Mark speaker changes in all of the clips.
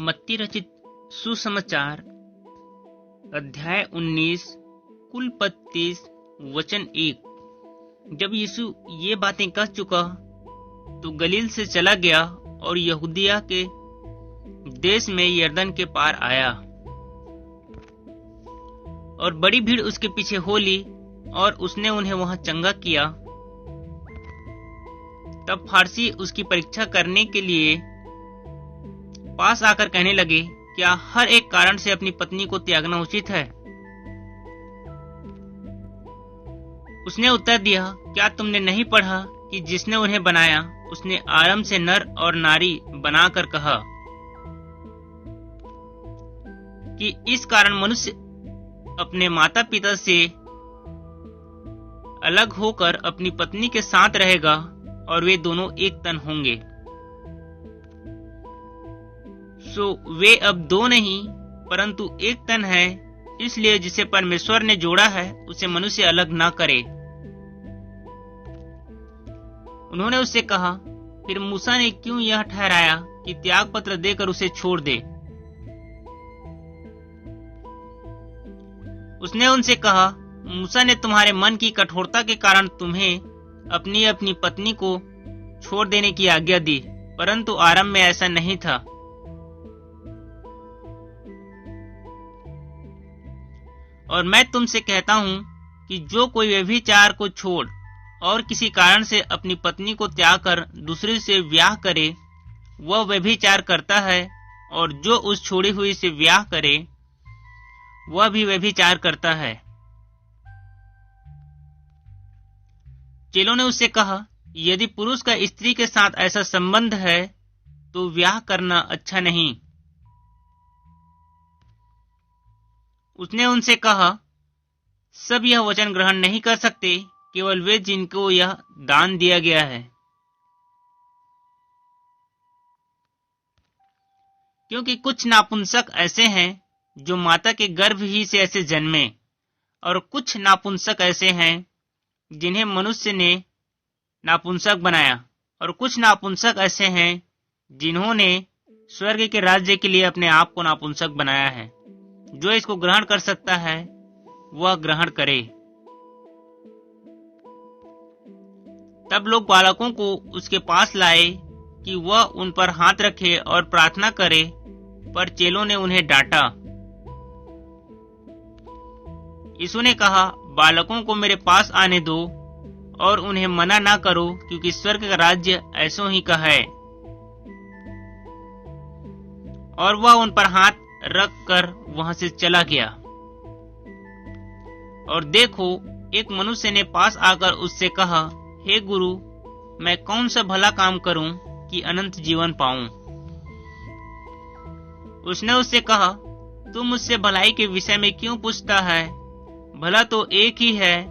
Speaker 1: मत्ती रचित सुसमाचार अध्याय 19 कुल 35 वचन 1। जब यीशु ये बातें कह चुका तो गलील से चला गया और यहूदिया के देश में यरदन के पार आया और बड़ी भीड़ उसके पीछे हो ली और उसने उन्हें वहां चंगा किया। तब फारसी उसकी परीक्षा करने के लिए पास आकर कहने लगे, क्या हर एक कारण से अपनी पत्नी को त्यागना उचित है? उसने उत्तर दिया, क्या तुमने नहीं पढ़ा कि जिसने उन्हें बनाया उसने आरंभ से नर और नारी बनाकर कहा कि इस कारण मनुष्य अपने माता पिता से अलग होकर अपनी पत्नी के साथ रहेगा और वे दोनों एक तन होंगे। सो वे अब दो नहीं परंतु एक तन है। इसलिए जिसे परमेश्वर ने जोड़ा है उसे मनुष्य अलग ना करे। उन्होंने उससे कहा, फिर मूसा ने क्यों यह ठहराया कि त्याग पत्र देकर उसे छोड़ दे? उसने उनसे कहा, मूसा ने तुम्हारे मन की कठोरता के कारण तुम्हें अपनी अपनी पत्नी को छोड़ देने की आज्ञा दी, परंतु आरंभ में ऐसा नहीं था। और मैं तुमसे कहता हूं कि जो कोई व्यभिचार को छोड़ और किसी कारण से अपनी पत्नी को त्याग कर दूसरे से ब्याह करे, वह व्यभिचार करता है, और जो उस छोड़ी हुई से ब्याह करे वह भी व्यभिचार करता है। चेलों ने उससे कहा, यदि पुरुष का स्त्री के साथ ऐसा संबंध है तो ब्याह करना अच्छा नहीं। उसने उनसे कहा, सब यह वचन ग्रहण नहीं कर सकते, केवल वे जिनको यह दान दिया गया है। क्योंकि कुछ नापुंसक ऐसे हैं जो माता के गर्भ ही से ऐसे जन्मे, और कुछ नापुंसक ऐसे हैं जिन्हें मनुष्य ने नापुंसक बनाया, और कुछ नापुंसक ऐसे हैं जिन्होंने स्वर्ग के राज्य के लिए अपने आप को नापुंसक बनाया है। जो इसको ग्रहण कर सकता है वह ग्रहण करे। तब लोग बालकों को उसके पास लाए कि वह उन पर हाथ रखे और प्रार्थना करे, पर चेलों ने उन्हें डांटा। यीशु ने कहा, बालकों को मेरे पास आने दो और उन्हें मना ना करो, क्योंकि स्वर्ग का राज्य ऐसो ही का है। और वह उन पर हाथ रख कर वहां से चला गया। और देखो, एक मनुष्य ने पास आकर उससे कहा, हे गुरु, मैं कौन सा भला काम करूं कि अनंत जीवन पाऊं? उसने उससे कहा, तू मुझसे भलाई के विषय में क्यों पूछता है? भला तो एक ही है,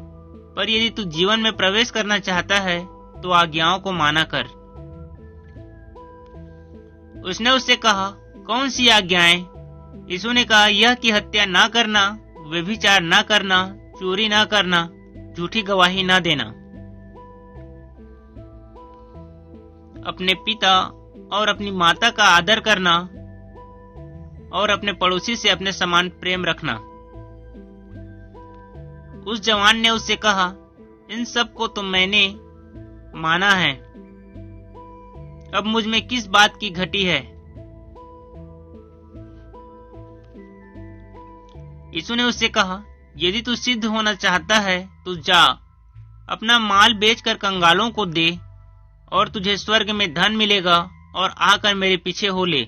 Speaker 1: पर यदि तू जीवन में प्रवेश करना चाहता है तो आज्ञाओं को माना कर। उसने उससे कहा, कौन सी आज्ञाएं? यीशु ने कहा, यह कि हत्या ना करना, व्यभिचार ना करना, चोरी ना करना, झूठी गवाही ना देना, अपने पिता और अपनी माता का आदर करना, और अपने पड़ोसी से अपने समान प्रेम रखना। उस जवान ने उससे कहा, इन सब को तो मैंने माना है, अब मुझ में किस बात की घटी है? यीशु ने उससे कहा, यदि तू सिद्ध होना चाहता है तो जा, अपना माल बेचकर कंगालों को दे, और तुझे स्वर्ग में धन मिलेगा, और आकर मेरे पीछे हो ले।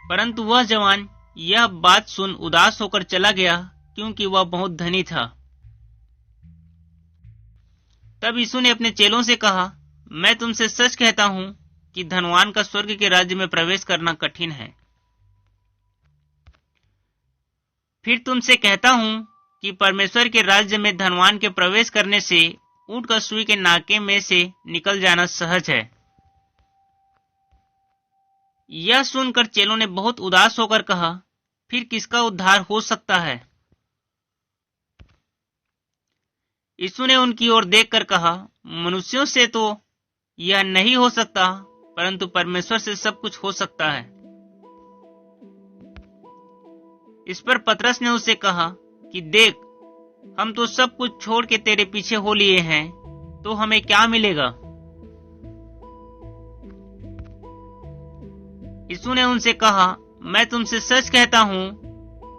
Speaker 1: परंतु वह जवान यह बात सुन उदास होकर चला गया, क्योंकि वह बहुत धनी था। तब यीशु ने अपने चेलों से कहा, मैं तुमसे सच कहता हूं कि धनवान का स्वर्ग के राज्य में प्रवेश करना कठिन है। फिर तुमसे कहता हूं कि परमेश्वर के राज्य में धनवान के प्रवेश करने से ऊंट का सुई के नाके में से निकल जाना सहज है। यह सुनकर चेलों ने बहुत उदास होकर कहा, फिर किसका उद्धार हो सकता है? यीशु ने उनकी ओर देखकर कहा, मनुष्यों से तो यह नहीं हो सकता, परंतु परमेश्वर से सब कुछ हो सकता है। इस पर पतरस ने उससे कहा कि देख, हम तो सब कुछ छोड़ के तेरे पीछे हो लिए हैं, तो हमें क्या मिलेगा? यीशु ने उनसे कहा, मैं तुमसे सच कहता हूं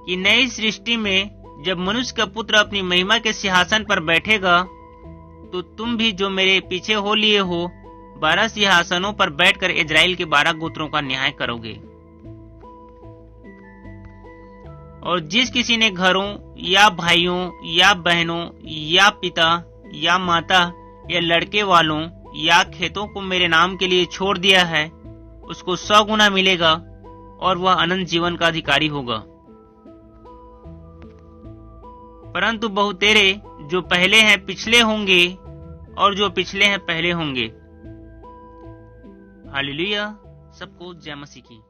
Speaker 1: कि नई सृष्टि में जब मनुष्य का पुत्र अपनी महिमा के सिंहासन पर बैठेगा, तो तुम भी जो मेरे पीछे हो लिए हो 12 सिंहासनों पर बैठकर इजराइल के 12 गोत्रों का न्याय करोगे। और जिस किसी ने घरों या भाइयों या बहनों या पिता या माता या लड़के वालों या खेतों को मेरे नाम के लिए छोड़ दिया है, उसको 100 गुना मिलेगा और वह अनंत जीवन का अधिकारी होगा। परंतु बहुतेरे जो पहले हैं पिछले होंगे और जो पिछले हैं पहले होंगे। हालेलुया। सबको जय मसीह की।